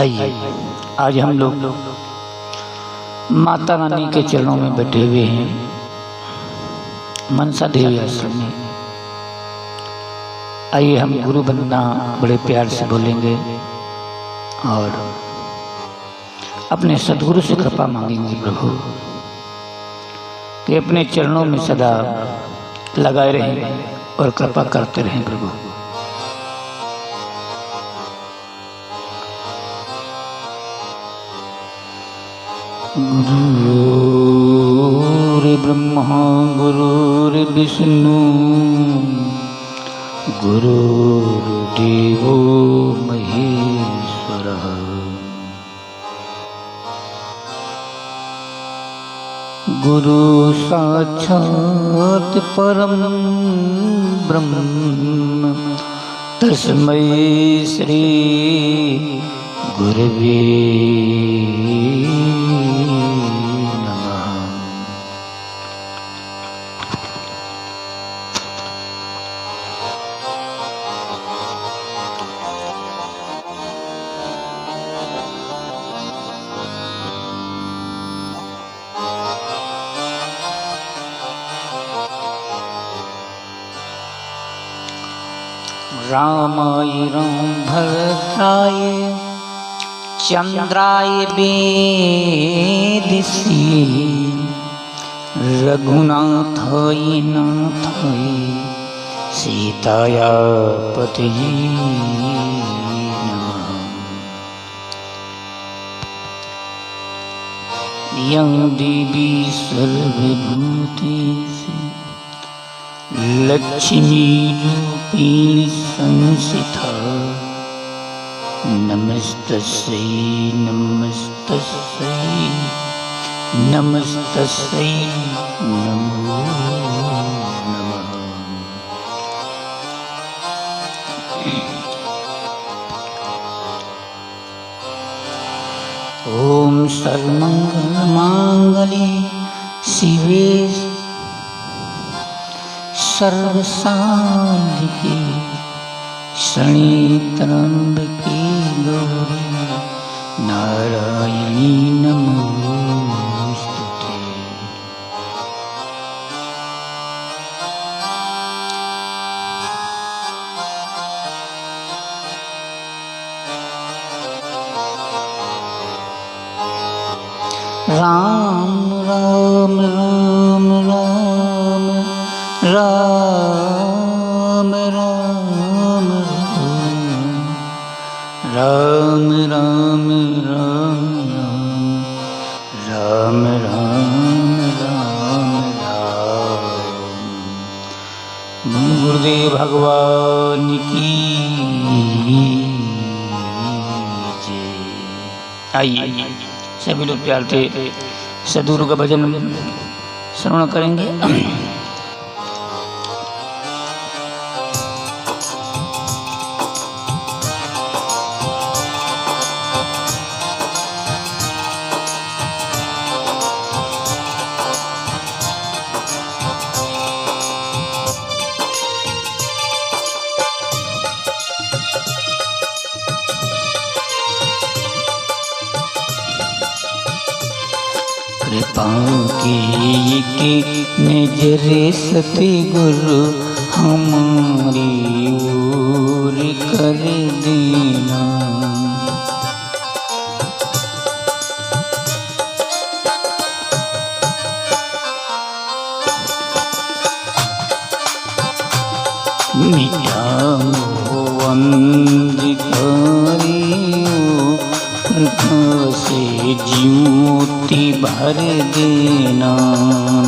आइए आज हम लोग माता रानी के चरणों में बैठे हुए हैं मनसा देवी आश्रम में। आइए हम गुरु वंदना बड़े प्यार से बोलेंगे और अपने सद्गुरु से कृपा मांगेंगे प्रभु कि अपने चरणों में सदा लगाए रहें और कृपा करते रहें प्रभु। गुरुर्ब्रह्मा गुरुर्विष्णु गुरुर्देवो महेश्वरः। गुरु साक्षात् परम ब्रह्म तस्मै श्री गुरवे रामाय भद्राय चंद्राय वेदिसी रघुनाथाय नाथाय सीताया पतये नमः। यं देवी सर्वभूतेषु लक्ष्मीरूपेण संस्थिता नमस्तस्यै नमस्तस्यै नमस्तस्यै नमो नमः। ओम सर्वमंगलमांगल्ये शिवे सर्वसाधिके शरण्ये त्र्यंबके गौरी नारायणी नमोस्तुते। राम राम राम राम राम राम राम राम राम राम राम राम राम। गुरुदेव भगवान की जय। आइए सभी लोग प्यार से सद्गुरु का भजन श्रवण करेंगे। कृपा की नजरे सतगुरु हमारी ओर कर देना। मिटा मोह अंधकारियों प्रकाश ज्योति भर देना।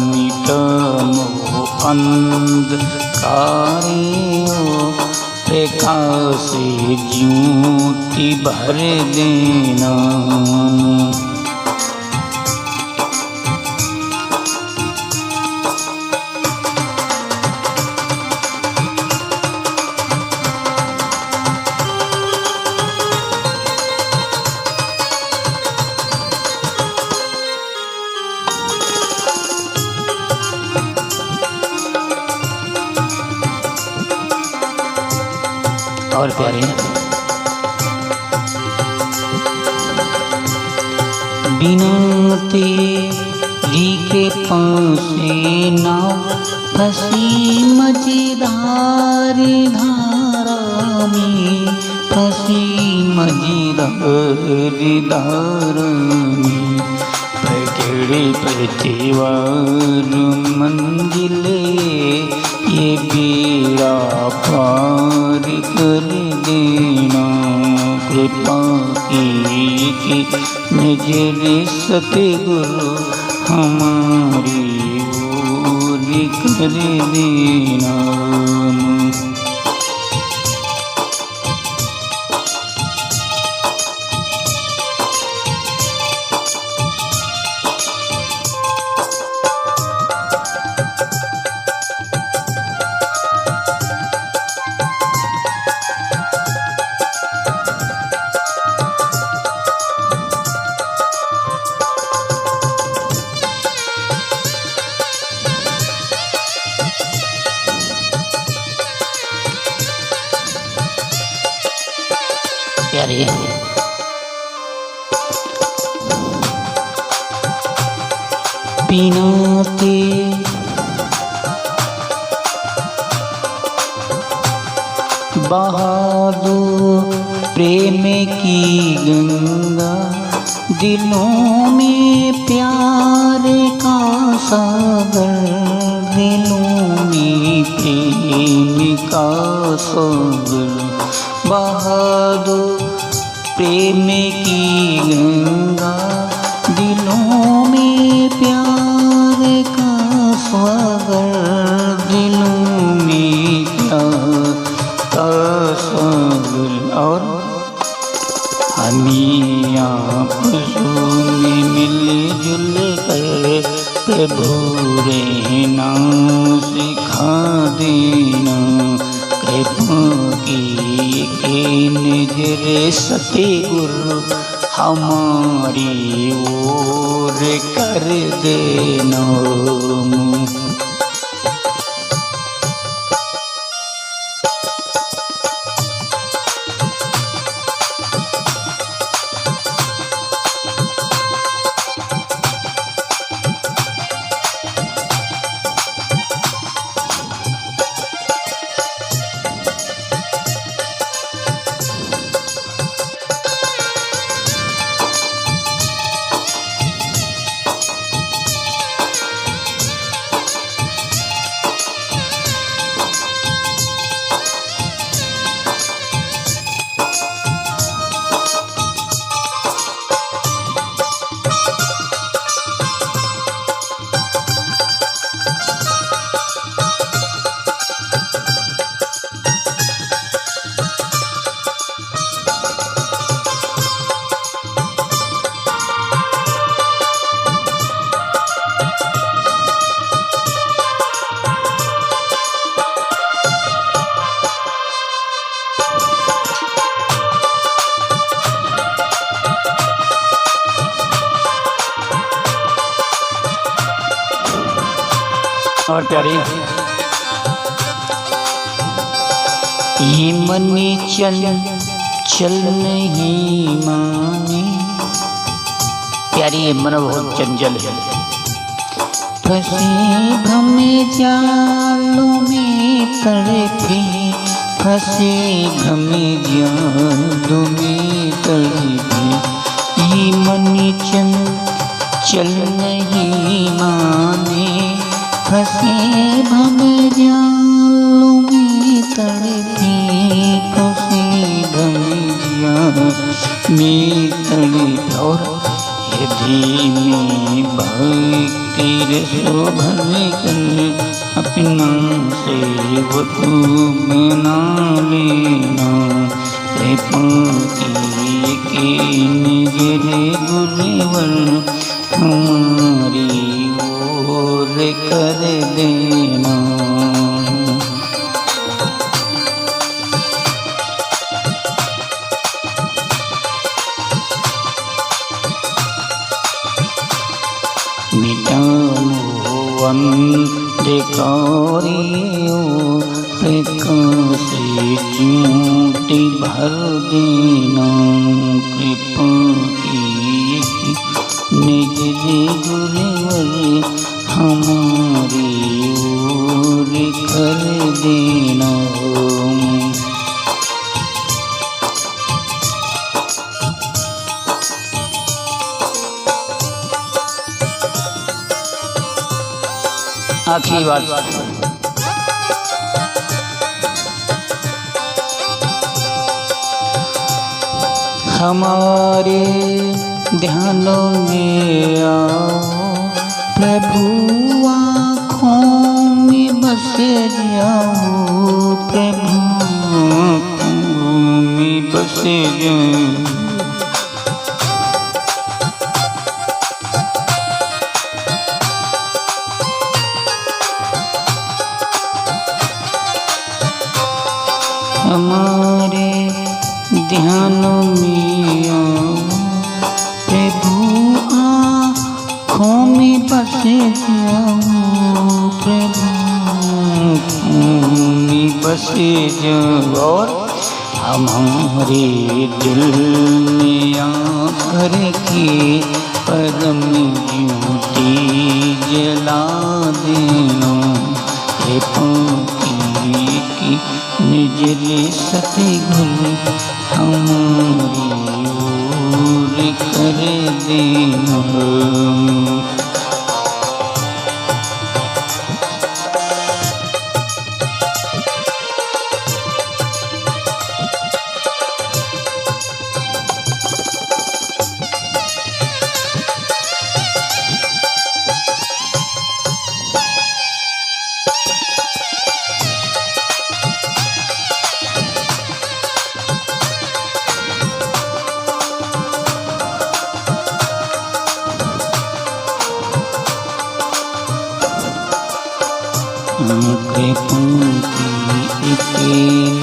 मिटा मोह अंधकारियों प्रकाश ज्योति भर देना। और प्यारे बिना तेरी कृपा से नाव फंसी मझधार धारा में, फंसी मझधार धारा में। पकड़े प्रतिवार मंजिल ये बेड़ा पार कर देना, कृपा की नजर सतगुरु हमारी ओर कर देना। प्यारे बिना बहादो प्रेम की गंगा, दिलों में प्यार का सागर, दिलों में प्रेम का सागर। बहादो प्रेम की गंगा, दिलों में प्यार का सागर, दिलों में प्यार का सागर। और हमें आपसों में मिलजुल कर प्रभु रहना सिखा देना, कृपा की नजर सतगुरु हमारी ओर कर देना। और प्यारे ये मन चल नहीं माने, प्यारी ये मन बहुत चंचल है। फंसे भ्रम जालों में तड़पे, फंसे भ्रम जालों में तड़पे। ये मन चल नहीं माने, फंसे भ्रम जालों में तड़पे, फंसे भ्रम जालों में तड़पे। और यदि में भक्ति रसो भर कर अपना सेवक बना लेना, कृपा की नजर गुरुवर हमारी ओर कर देना। मिटाओ अंधकारियों प्रकाश चिमटी भर देना, कृपा की निज गुरुवर हमारी ओर कर देना। आखिरी बात हमारे ध्यानों में आओ प्रभु, आँखों में बस जाओ प्रभु, आँखों में बस जाओ। हमारे ध्यानों में आओ प्रभु, आँखों में बस जाओ प्रभु, आँखों में बस जाओ। और हमारे दिल में आकर के परम ज्योति जला देना। हे पंक्ति की निजले सतगुरु हमारी ओर कर देना।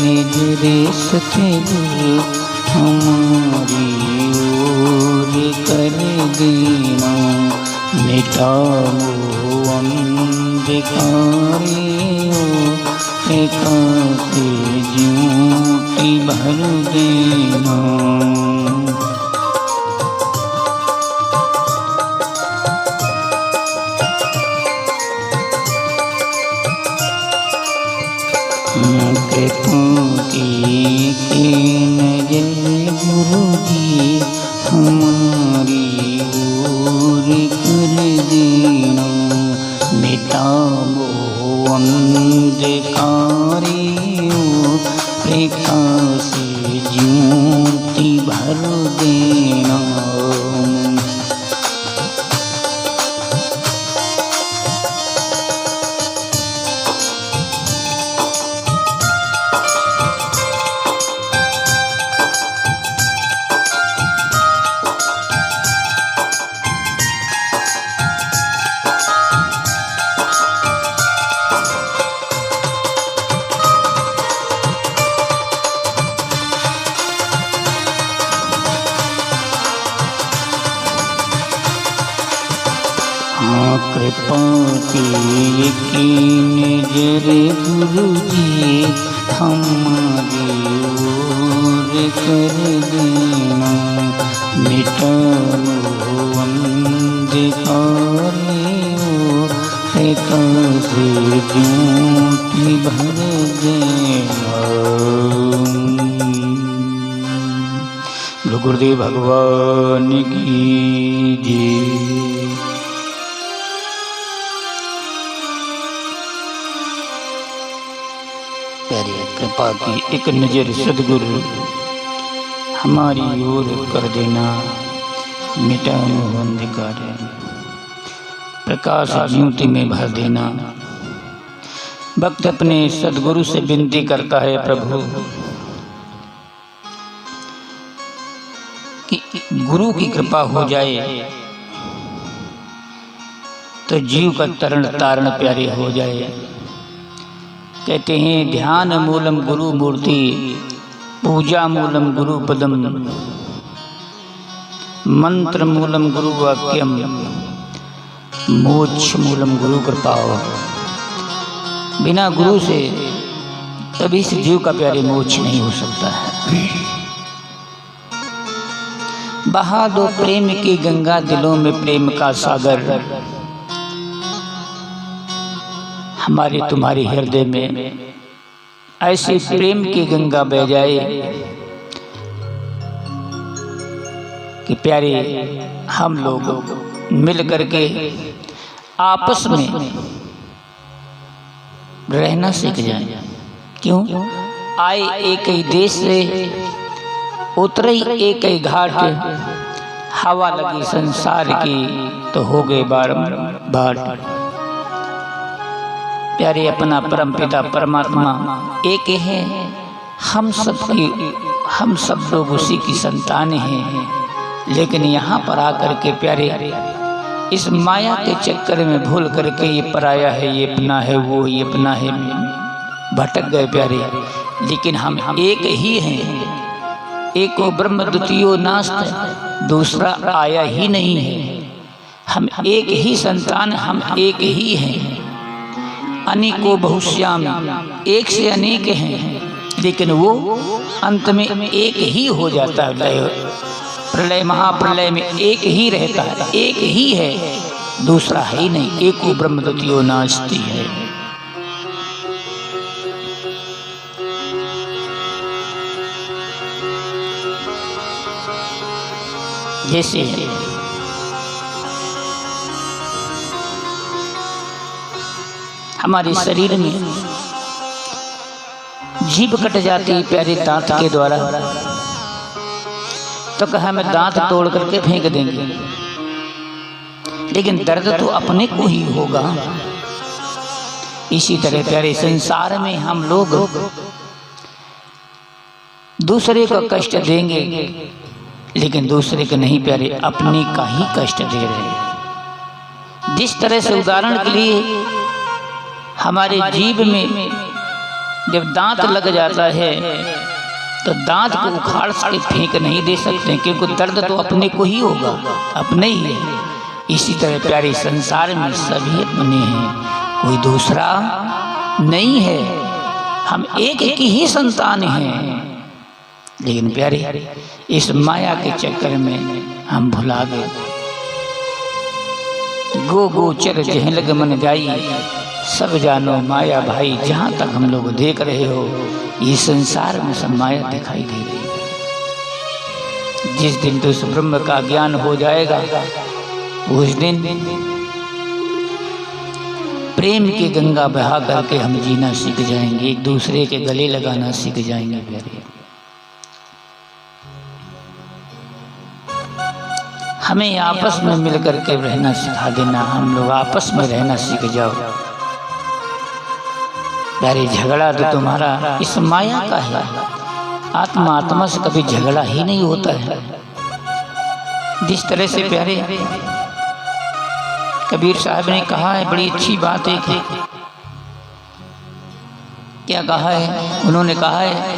निजरे सतगुरु हमारी ओर कर देना। मिटाओ अंधकारे एकांत ज्योति भर देना। के नजर गुरु जी हमारी ओर कर देना। मिटाओ अंधकारे प्रकाश ज्योति भर देना। कृपा की नजर गुरु जी हमारी ओर कर देना। मिटाओ अंधकारे प्रकाश ज्योति भर देना। गुरुदेव भगवान की जय। प्यारी कृपा की एक नजर सदगुरु हमारी ओर कर देना। मिटाओ अंधकार प्रकाश ज्योति में भर देना। भक्त अपने सदगुरु से विनती करता है, प्रभु कि गुरु की कृपा हो जाए तो जीव का तरण तारण प्यारे हो जाए। कहते हैं ध्यान मूलम गुरु मूर्ति, पूजा मूलम गुरु पदम, मंत्र मूलम गुरु वाक्यम, मोक्ष मूलम गुरु कृपा। बिना गुरु से कभी से जीव का प्यारे मोक्ष नहीं हो सकता है। बहा दो प्रेम की गंगा दिलों में प्रेम का सागर, हमारे तुम्हारे हृदय में ऐसी प्रेम की गंगा बह जाए कि प्यारे हम लोग मिल करके आपस में रहना सीख जाएं। क्यों? आए एक ही देश से, उतरे एक ही घाट, हवा लगी संसार की तो हो गए बारंबार। प्यारे अपना परम पिता परमात्मा एक है, हम सब लोग उसी की संतान हैं। लेकिन यहाँ पर आकर के प्यारे इस माया के चक्कर में भूल करके ये पराया है, ये अपना है, वो ये अपना है, भटक गए प्यारे। लेकिन हम एक ही हैं, एको ब्रह्म द्वितीयो नास्ति, दूसरा आया ही नहीं है। हम एक ही संतान, हम एक ही हैं। अनेको बहुश्याम, एक से अनेक हैं, लेकिन वो अंत में एक ही हो जाता है। प्रलय महाप्रलय में एक ही रहता है, एक ही है, दूसरा है ही नहीं। एको ब्रह्म द्वितीयो नास्ति है। जैसे हमारे शरीर में जीभ कट जाती है प्यारे दांत के द्वारा, तो कहा हमें दांत तोड़ करके फेंक देंगे, लेकिन दर्द तो अपने को ही होगा। इसी तरह प्यारे संसार में हम लोग दूसरे को कष्ट देंगे, लेकिन दूसरे को नहीं प्यारे, अपने का ही कष्ट दे रहे हैं। जिस तरह से उदाहरण के लिए हमारे जीभ में जब दांत लग जाता है तो दांत को उखाड़ के फेंक नहीं दे सकते, क्योंकि दर्द तो अपने को ही होगा, अपने ही है। इसी तरह प्यारे संसार में सभी अपने हैं, कोई दूसरा नहीं है। हम एक ही संतान हैं, लेकिन प्यारे इस माया के चक्कर में हम भुला गए। गो गोचर जहाँ लग मन जाई, सब जानो माया भाई। जहाँ तक हम लोग देख रहे हो, ये संसार में सब माया दिखाई दे रही है। जिस दिन तो उस ब्रह्म का ज्ञान हो जाएगा, उस दिन प्रेम की गंगा बहा करके हम जीना सीख जाएंगे, एक दूसरे के गले लगाना सीख जाएंगे। प्यारे हमें आपस में मिल करके रहना सिखा देना, हम लोग आपस में रहना सीख जाओ। प्यारे झगड़ा तो तुम्हारा इस माया का है, आत्मा आत्मा से कभी झगड़ा ही नहीं होता है। जिस तरह से प्यारे कबीर साहब ने कहा है, बड़ी अच्छी बात है कि क्या कहा है, उन्होंने कहा है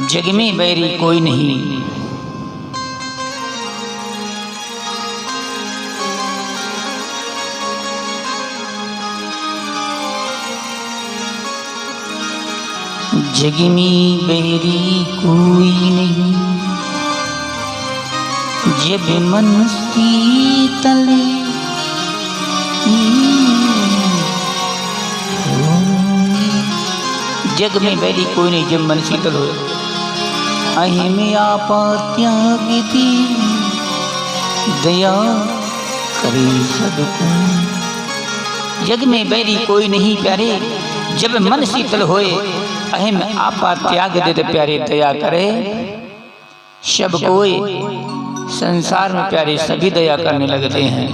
जग में बैरी कोई नहीं, जग में बैरी कोई नहीं, जब मन शीतल जग में बैरी कोई नहीं, जब मन शीतल हो। अहि में आपा त्याग दी, दया करे सबको। जग में बैरी कोई नहीं प्यारे, जब मन शीतल होए। अहिम आपा त्याग दे दे प्यारे, दया करे सब कोई। संसार में प्यारे सभी दया करने लगते हैं।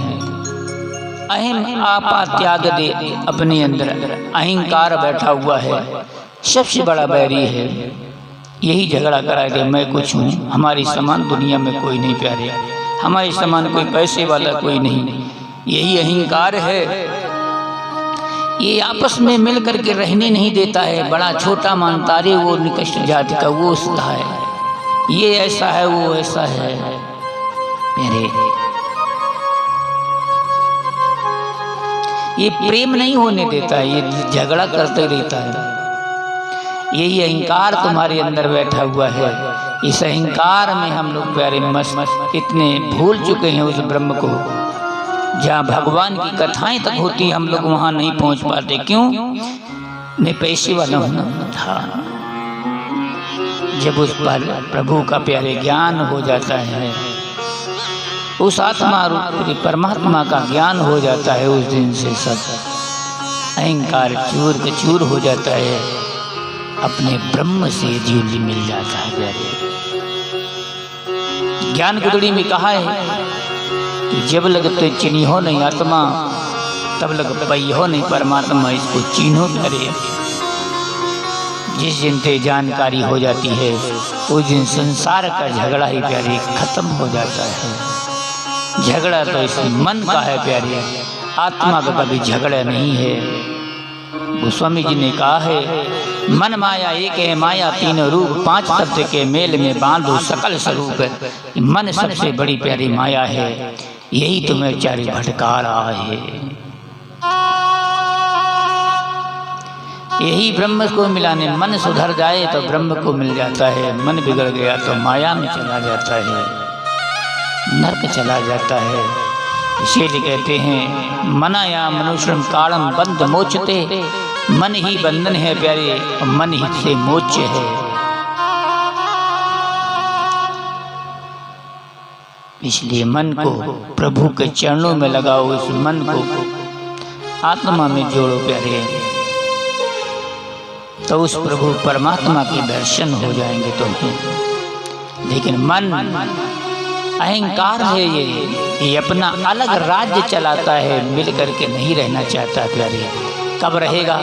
अहिम आपा त्याग दे, अपने अंदर अहंकार बैठा हुआ है, सबसे बड़ा बैरी है। यही झगड़ा कराए दे, मैं कुछ हूँ, हमारी समान दुनिया में कोई नहीं प्यारे, हमारे समान कोई पैसे वाला कोई नहीं। यही अहंकार है, ये आपस में मिल करके रहने नहीं देता है। बड़ा छोटा मानता है, वो निकृष्ट जाति का, वो उसका है, ये ऐसा है, वो ऐसा है। मेरे ये प्रेम नहीं होने देता है, ये झगड़ा करते रहता है। यही अहंकार तुम्हारे अंदर बैठा हुआ है। इस अहंकार में हम लोग प्यारे मस्त इतने भूल चुके हैं उस ब्रह्म को। जहाँ भगवान की कथाएं तक होती हम लोग वहाँ नहीं पहुँच पाते। क्यों? नहीं पैसे वाला होना। हाँ, जब उस पर प्रभु का प्यारे ज्ञान हो जाता है, उस आत्मा रूप परमात्मा का ज्ञान हो जाता है, उस दिन से सब अहंकार चूर के चूर हो जाता है। अपने ब्रह्म से जीवन मिल जाता है प्यारे। ज्ञान गुदड़ी में कहा है कि जब लगते चिन्ही हो नहीं आत्मा, तब लग पई हो नहीं परमात्मा। इसको चिन्हो प्यारे। जिस दिन से जानकारी हो जाती है उस दिन संसार का झगड़ा ही प्यारे खत्म हो जाता है। झगड़ा तो इस मन का है प्यारे, आत्मा का कभी झगड़ा नहीं है। गोस्वामी जी ने कहा है, मन माया एक है, माया तीन रूप, पांच तत्व के मेल में बांधो सकल स्वरूप। मन सबसे बड़ी प्यारी माया है, यही तुम्हें चारी भटका रहा है। यही ब्रह्म को मिलाने मन सुधर जाए तो ब्रह्म को मिल जाता है। मन बिगड़ गया तो माया में चला जाता है, नरक चला जाता है। इसीलिए कहते हैं, मनाया मनुष्यम कालम बंध मोचते। मन ही बंधन है प्यारे, मन ही से मोक्ष है। इसलिए मन को प्रभु के चरणों में लगाओ, उस मन को आत्मा में जोड़ो प्यारे, तो उस प्रभु परमात्मा के दर्शन हो जाएंगे तुम्हें। लेकिन मन अहंकार है, ये अपना अलग राज्य चलाता है, मिल करके नहीं रहना चाहता प्यारे। कब रहेगा?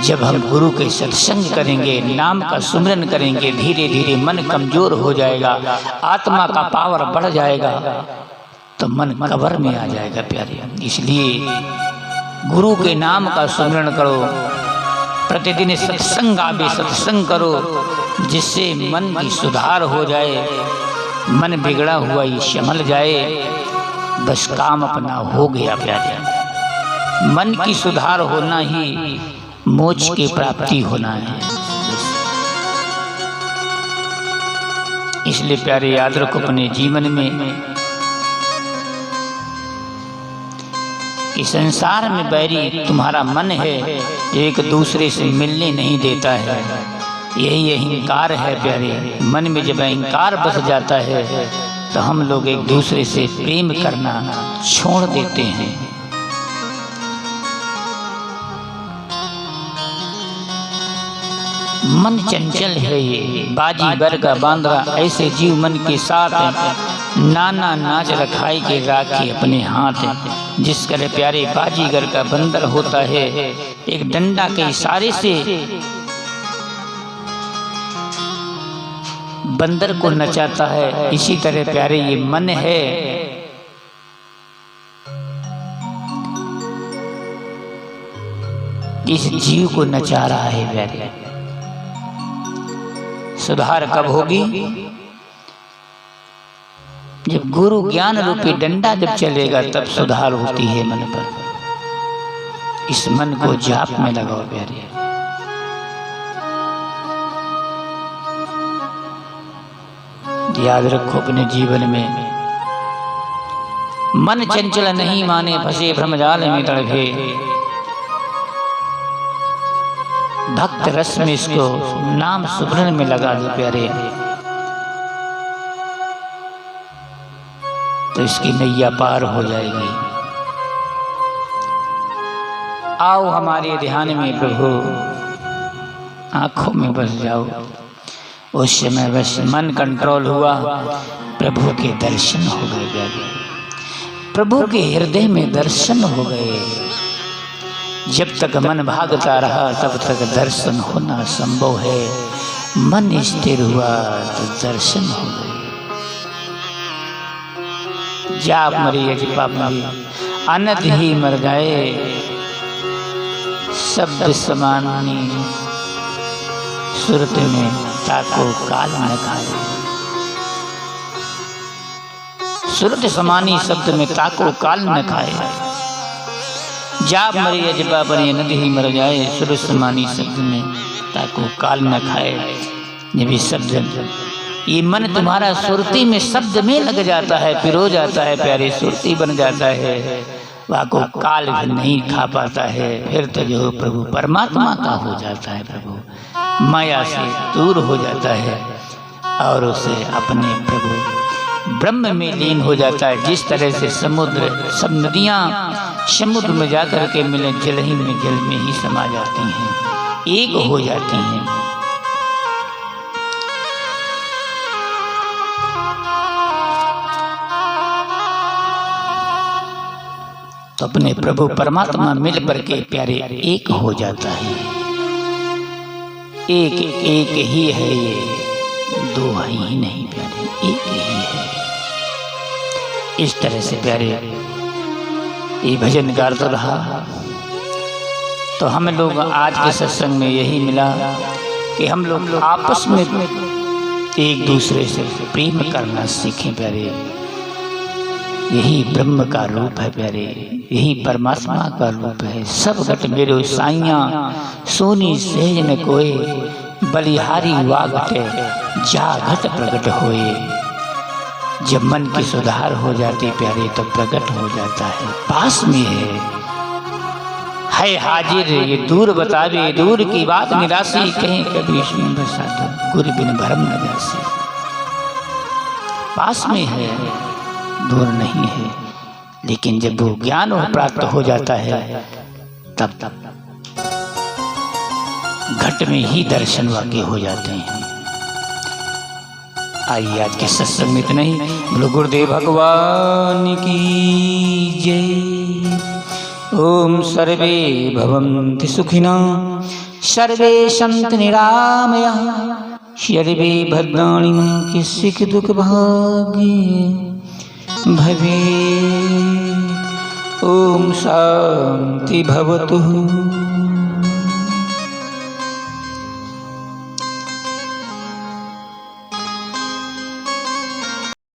जब हम गुरु के सत्संग करेंगे, नाम का सुमिरन करेंगे, धीरे धीरे मन कमजोर हो जाएगा, आत्मा का पावर बढ़ जाएगा, तो मन कब्र में आ जाएगा प्यारे। इसलिए गुरु के नाम का सुमिरन करो, प्रतिदिन सत्संग आवे, सत्संग करो, जिससे मन की सुधार हो जाए, मन बिगड़ा हुआ ही संभल जाए। बस काम अपना हो गया प्यारे। मन की सुधार होना ही मोक्ष की प्राप्ति होना है। इसलिए प्यारे याद रखो अपने जीवन में कि संसार में बैरी तुम्हारा मन है, एक दूसरे से मिलने नहीं देता है। यही अहंकार है प्यारे। मन में जब अहंकार बस जाता है तो हम लोग एक दूसरे से प्रेम करना छोड़ देते हैं। मन चंचल है ये, बाजीगर का बांद्रा, ऐसे जीव मन के साथ नाना नाच रखाई के राखी अपने हाथ। जिस कर प्यारे बाजीगर का बंदर होता है, एक डंडा के इशारे से बंदर को नचाता है, इसी तरह प्यारे ये मन है, इस जीव को नचा रहा है प्यारे। सुधार कब होगी? जब गुरु ज्ञान रूपी डंडा जब चलेगा तब सुधार होती है मन पर। इस मन को जाप में लगाओ प्यारे। याद रखो अपने जीवन में, मन चंचल नहीं माने, फंसे भ्रमजाल में तड़फे। भक्त रस में इसको नाम सुमरन में लगा दो प्यारे, तो इसकी नैया पार हो जाएगी। आओ हमारे ध्यान में प्रभु, आंखों में बस जाओ। उस समय बस मन कंट्रोल हुआ, प्रभु के दर्शन हो गए, प्रभु के हृदय में दर्शन हो गए। जब तक मन भागता रहा तब तक दर्शन होना संभव है। मन स्थिर हुआ तो दर्शन हो गए। जाप मरी पाप मरी, अनंत ही मर गए, शब्द समानी सुरत में ताको काल न खाए। सुरत समानी शब्द में ताको काल न खाए। जाप मरी अजबा बने, नदी ही मर जाए, सुरत समानी शब्द में ताकि काल न खाए। जब ये शब्द, ये मन तुम्हारा सुरती में शब्द में लग जाता है, पिरो जाता है प्यारे, सुरती बन जाता है, वाको काल भी नहीं खा पाता है। फिर तो जो प्रभु परमात्मा का हो जाता है, प्रभु माया से दूर हो जाता है और उसे अपने प्रभु ब्रह्म में लीन हो जाता है। जिस तरह से समुद्र, सब नदियाँ समुद्र में जाकर के मिले, जल ही में, जल में ही समा जाती हैं, एक हो जाती हैं। तो अपने प्रभु परमात्मा मिल पर के प्यारे एक हो जाता है। एक एक ही है, ये दो ही नहीं प्यारे, एक ही है। इस तरह से प्यारे ये भजन गाता रहा। तो हम लोग आज के सत्संग में यही मिला कि हम लोग आपस में एक दूसरे से प्रेम करना सीखें प्यारे। यही ब्रह्म का रूप है प्यारे, यही परमात्मा का रूप है। सब घट मेरो साइया सोनी सहज न कोय, बलिहारी वागटे जा घट प्रकट होए। जब मन की सुधार हो जाती प्यारे तो प्रकट हो जाता है, पास में है हाजिर। ये दूर बतावे दूर की बात निराशी, कहें कभी इसमें बरसात गुरु बिन भरम न जासी। पास में है, दूर नहीं है। लेकिन जब वो ज्ञान प्राप्त हो जाता है तब घट में ही दर्शन वाक्य हो जाते हैं। आइए आज के सत्संग में इतना ही। बोलो गुरुदेव भगवान की जय। ओम सर्वे भवन्तु सुखिनः, सर्वे सन्तु निरामयाः, सर्वे भद्राणि मा कश्चित् दुःख भाग्ये भवे। ओम शांति भवतु।